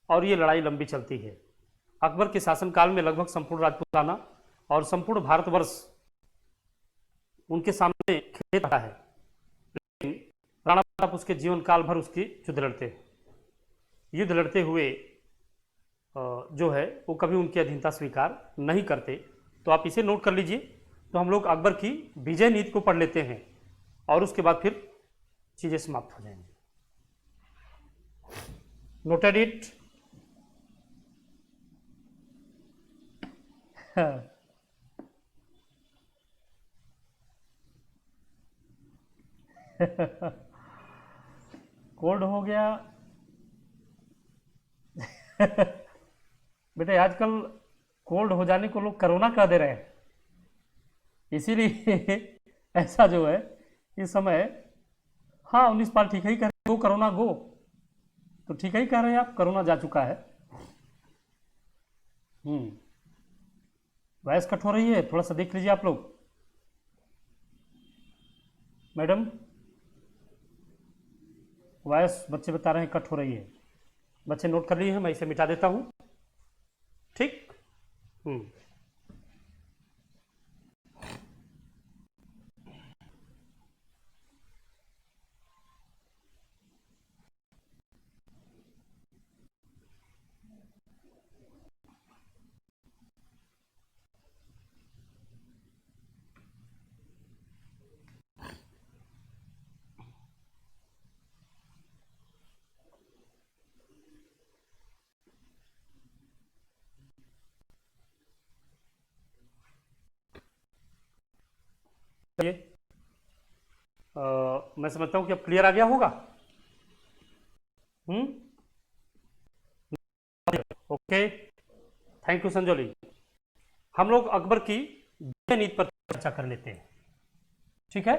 और ये लड़ाई लंबी चलती है। अकबर के शासनकाल में लगभग संपूर्ण राजपूताना और संपूर्ण भारतवर्ष उनके सामने खेत रहा है, लेकिन राणा प्रताप उसके जीवन काल भर उसकी युद्ध लड़ते हुए जो है वो कभी उनकी अधीनता स्वीकार नहीं करते। तो आप इसे नोट कर लीजिए। तो हम लोग अकबर की विजय नीति को पढ़ लेते हैं और उसके बाद फिर चीजें समाप्त हो जाएंगी। Noted it. कोल्ड हो गया। बेटे आजकल कोल्ड हो जाने को लोग कोरोना कह दे रहे हैं, इसीलिए ऐसा जो है इस समय, हाँ 19 पाल ठीक ही कह रहे हैं, गो कोरोना गो, तो ठीक ही कह रहे हैं आप, कोरोना जा चुका है। वॉइस कट हो रही है, थोड़ा सा देख लीजिए आप लोग। मैडम वॉइस बच्चे बता रहे हैं कट हो रही है, बच्चे नोट कर लिए हैं, मैं इसे मिटा देता हूं। ठीक। ये मैं समझता हूँ कि अब क्लियर आ गया होगा। Hmm. Okay, thank you Sanjoli. हम लोग अकबर की विजय नीति पर चर्चा कर लेते हैं, ठीक है।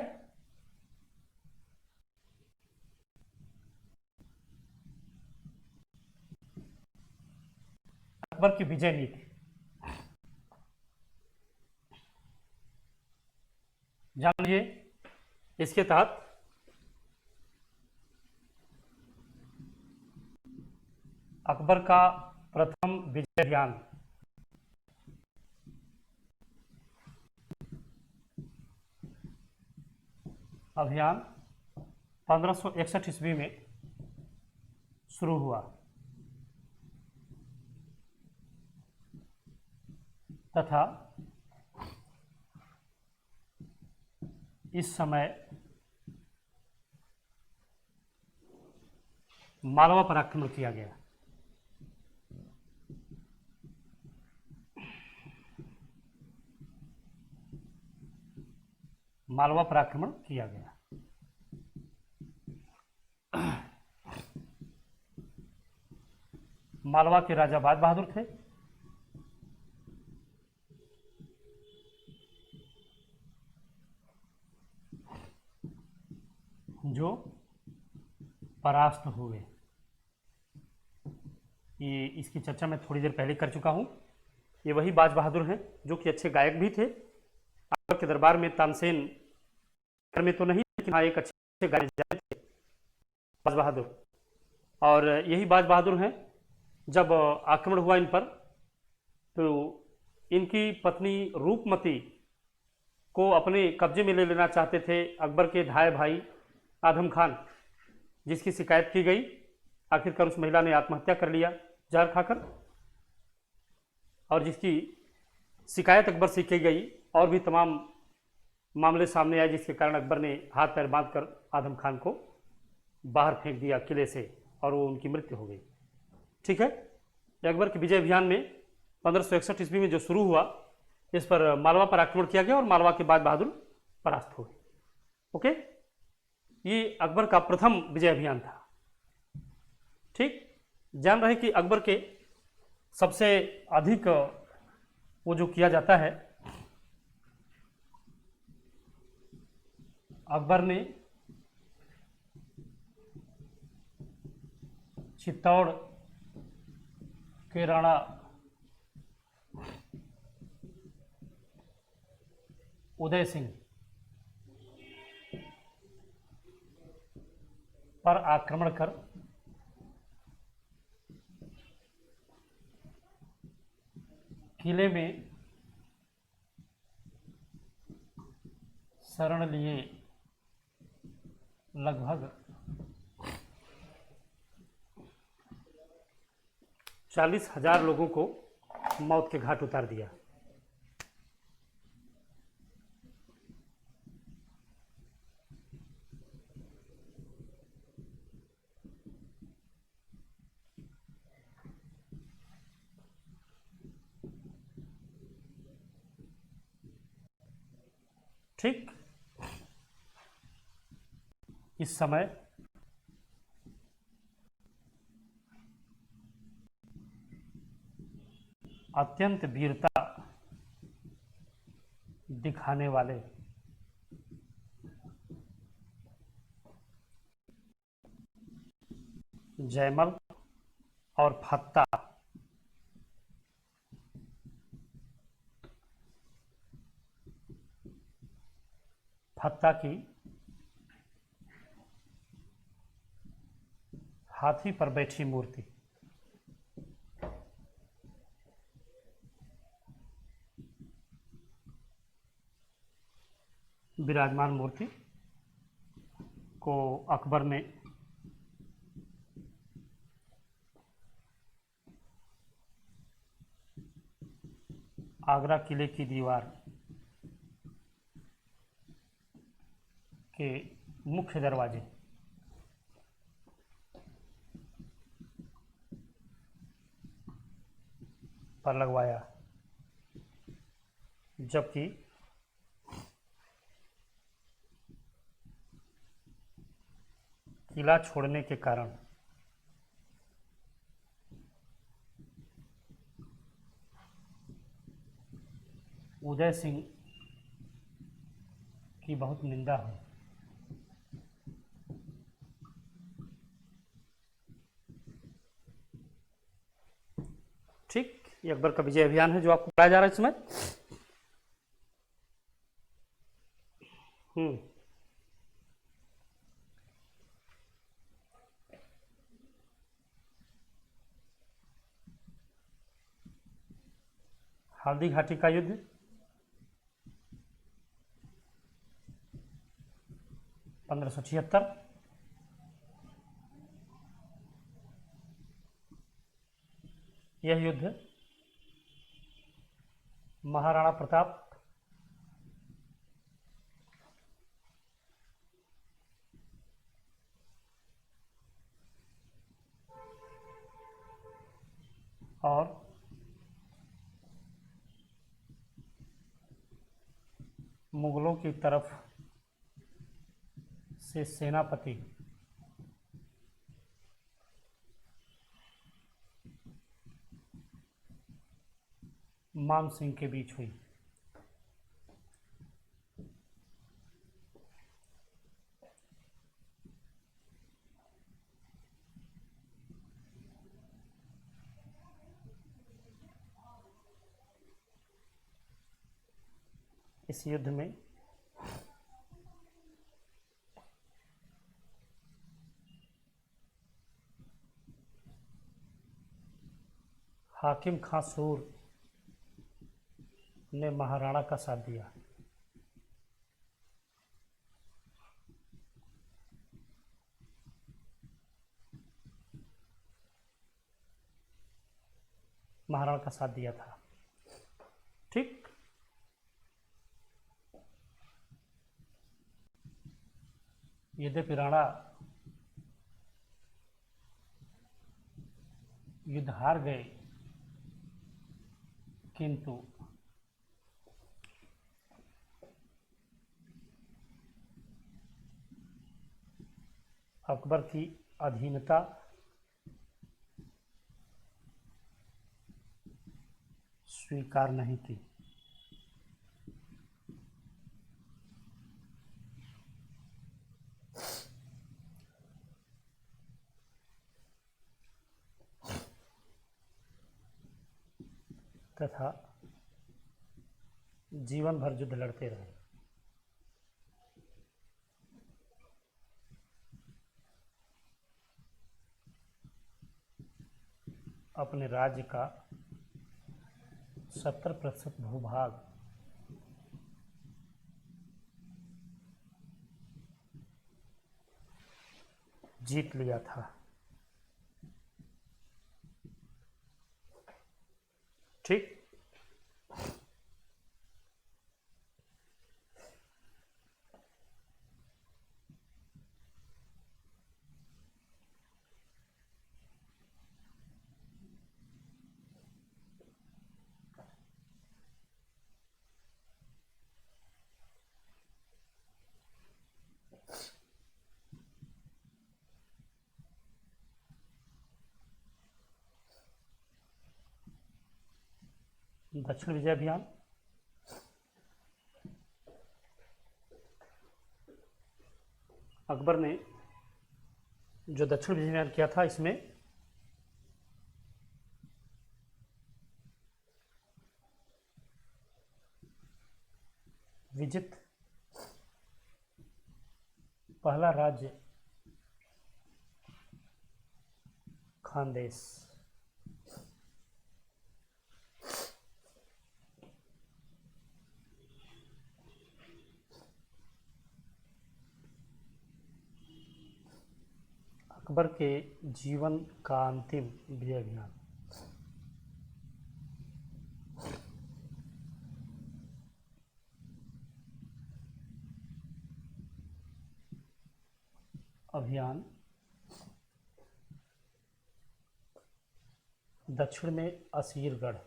अकबर की विजय नीति जानिए। इसके तहत अकबर का प्रथम विजय अभियान 1561 ईस्वी में शुरू हुआ तथा इस समय मालवा पर आक्रमण किया गया। मालवा पर आक्रमण किया गया। मालवा के राजा बाज बहादुर थे, जो परास्त हुए। ये इसकी चर्चा मैं थोड़ी देर पहले कर चुका हूँ। ये वही बाज बहादुर हैं जो कि अच्छे गायक भी थे। अकबर के दरबार में तानसेन में तो नहीं, लेकिन हाँ एक अच्छे गायक थे बाज बहादुर। और यही बाज बहादुर हैं, जब आक्रमण हुआ इन पर तो इनकी पत्नी रूपमती को अपने कब्जे में ले लेना चाहते थे अकबर के धाए भाई आदम खान, जिसकी शिकायत की गई। आखिरकार उस महिला ने आत्महत्या कर लिया जहर खाकर, और जिसकी शिकायत अकबर से की गई। और भी तमाम मामले सामने आए, जिसके कारण अकबर ने हाथ पैर बांधकर आदम खान को बाहर फेंक दिया किले से, और वो उनकी मृत्यु हो गई। ठीक है। अकबर के विजय अभियान में 1561 ईस्वी में जो शुरू हुआ, इस पर मालवा पर आक्रमण किया गया और मालवा के बाद बहादुर परास्त हो गए। ओके, ये अकबर का प्रथम विजय अभियान था। ठीक, जान रहे कि अकबर के सबसे अधिक वो जो किया जाता है, अकबर ने चित्तौड़ के राणा उदय सिंह पर आक्रमण कर किले में शरण लिए लगभग 40,000 लोगों को मौत के घाट उतार दिया। ठीक, इस समय अत्यंत वीरता दिखाने वाले जयमल और फत्ता की हाथी पर बैठी मूर्ति विराजमान मूर्ति को अकबर ने आगरा किले की दीवार के मुख्य दरवाजे पर लगवाया, जबकि किला छोड़ने के कारण उदय सिंह की बहुत निंदा हुई। ठीक, ये अकबर का विजय अभियान है जो आपको पढ़ाया जा रहा है इस समय। हल्दी घाटी का युद्ध 1576। यह युद्ध महाराणा प्रताप और मुगलों की तरफ से सेनापति मान सिंह के बीच हुई। इस युद्ध में हाकिम खां सूर ने महाराणा का साथ दिया। महाराणा का साथ दिया था। ठीक, यद्यपि राणा युद्ध हार गए, किंतु अकबर की अधीनता स्वीकार नहीं की। तथा जीवन भर युद्ध लड़ते रहे। अपने राज्य का 70% भूभाग जीत लिया था। ठीक, दक्षिण विजय अभियान अकबर ने जो दक्षिण विजय अभियान किया था, इसमें विजित पहला राज्य खानदेश, अकबर के जीवन का अंतिम विजय अभियान अभियान दक्षिण में असीरगढ़,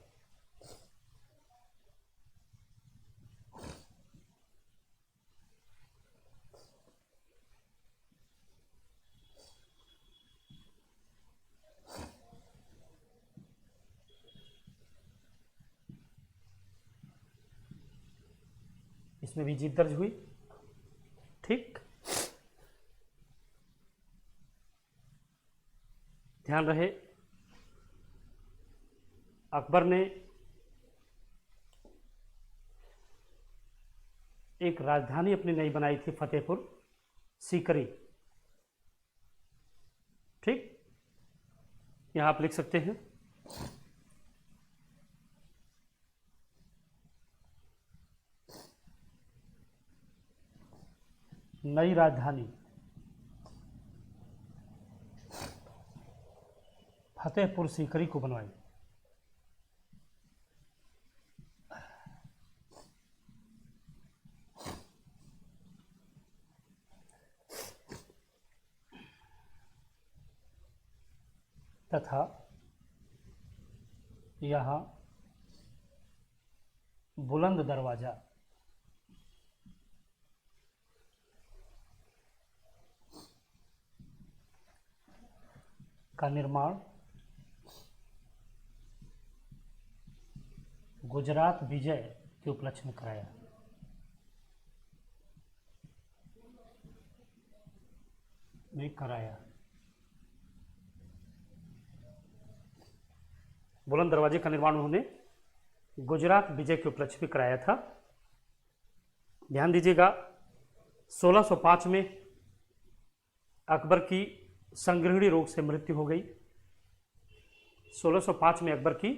उसमें भी जीत दर्ज हुई। ठीक, ध्यान रहे अकबर ने एक राजधानी अपनी नई बनाई थी, फतेहपुर सीकरी। ठीक, यहां आप लिख सकते हैं नई राजधानी फतेहपुर सीकरी को बनवाई। तथा यहाँ बुलंद दरवाजा का निर्माण गुजरात विजय के उपलक्ष्य में कराया। बुलंद दरवाजे का निर्माण उन्होंने गुजरात विजय के उपलक्ष्य में कराया था। ध्यान दीजिएगा 1605 में अकबर की संग्रहणी रोग से मृत्यु हो गई। 1605 में अकबर की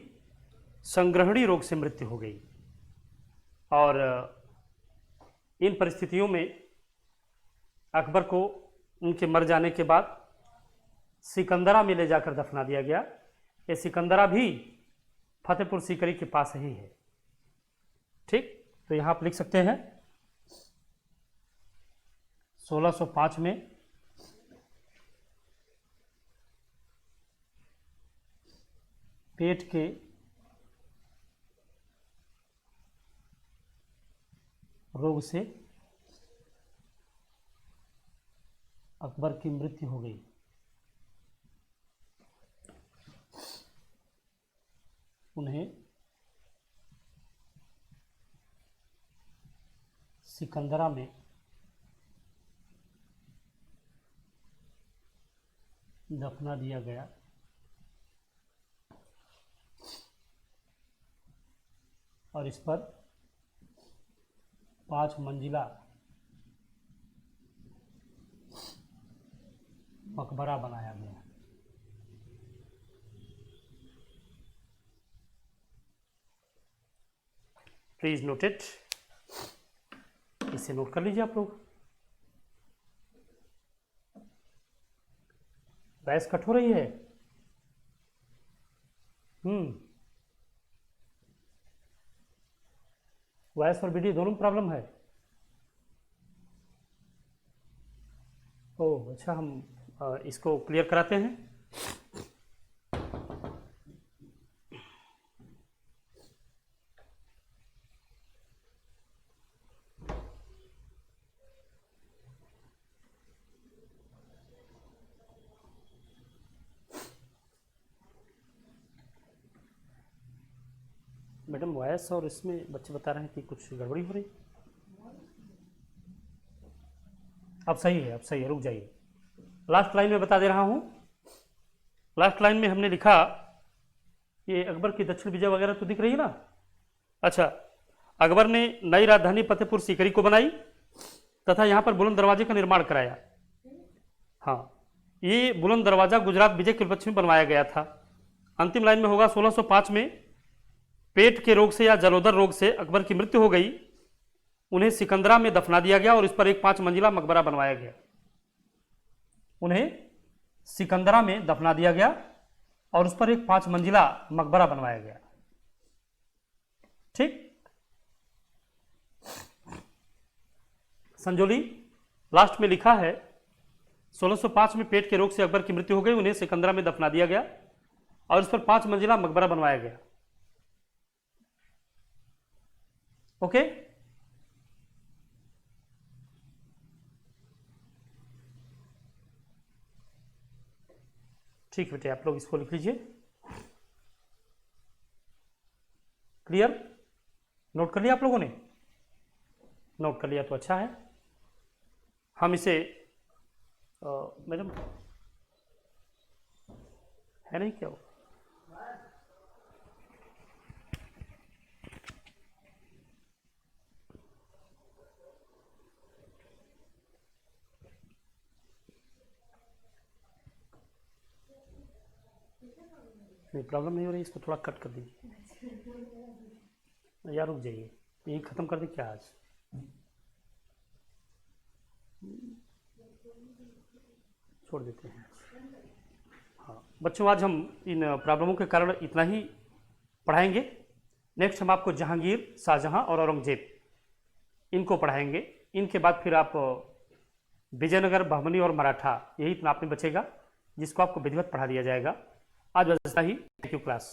संग्रहणी रोग से मृत्यु हो गई और इन परिस्थितियों में अकबर को उनके मर जाने के बाद सिकंदरा में ले जाकर दफना दिया गया। ये सिकंदरा भी फतेहपुर सीकरी के पास ही है। ठीक, तो यहां आप लिख सकते हैं 1605 में पेट के रोग से अकबर की मृत्यु हो गई। उन्हें सिकंदरा में दफना दिया गया और इस पर 5 मंजिला मकबरा बनाया गया। प्लीज नोट इट, इसे नोट कर लीजिए आप लोग। बहस कट हो रही है। वॉइस और वीडियो दोनों में प्रॉब्लम है। ओह अच्छा, हम इसको क्लियर कराते हैं। मैडम वॉइस और इसमें बच्चे बता रहे हैं कि कुछ गड़बड़ी हो रही। अब सही है, अब सही है, रुक जाइए। लास्ट लाइन में बता दे रहा हूं। लास्ट लाइन में हमने लिखा, ये अकबर की दक्षिण विजय वगैरह तो दिख रही है ना। अच्छा, अकबर ने नई राजधानी फतेहपुर सीकरी को बनाई तथा यहां पर बुलंद दरवाजे का निर्माण कराया। हाँ, ये बुलंद दरवाजा गुजरात विजय के उपलक्ष्य में बनवाया गया था। अंतिम लाइन में होगा 1605 में पेट के रोग से या जलोदर रोग से अकबर की मृत्यु हो गई। उन्हें सिकंदरा में दफना दिया गया और इस पर एक 5 मंजिला मकबरा बनवाया गया। उन्हें सिकंदरा में दफना दिया गया और उस पर एक 5 मंजिला मकबरा बनवाया गया। ठीक, संजोली लास्ट में लिखा है 1605 में पेट के रोग से अकबर की मृत्यु हो गई। उन्हें सिकंदरा में दफना दिया गया और इस पर 5 मंजिला मकबरा बनवाया गया। ओके, ठीक बेटे, आप लोग इसको लिख लीजिए। क्लियर, नोट कर लिया आप लोगों ने। नोट कर लिया तो अच्छा है। हम इसे मैडम है नहीं क्या वो? नहीं प्रॉब्लम नहीं हो रही, इसको थोड़ा कट कर दीजिए यार, रुक जाइए, यही ख़त्म कर दे क्या आज? छोड़ देते हैं। हाँ बच्चों, आज हम इन प्रॉब्लमों के कारण इतना ही पढ़ाएंगे। नेक्स्ट हम आपको जहांगीर, शाहजहां और औरंगजेब इनको पढ़ाएंगे। इनके बाद फिर आप विजयनगर, बहमनी और मराठा, यही इतना आप में बचेगा जिसको आपको विधिवत पढ़ा दिया जाएगा। आज बस इतना ही। Thank you class.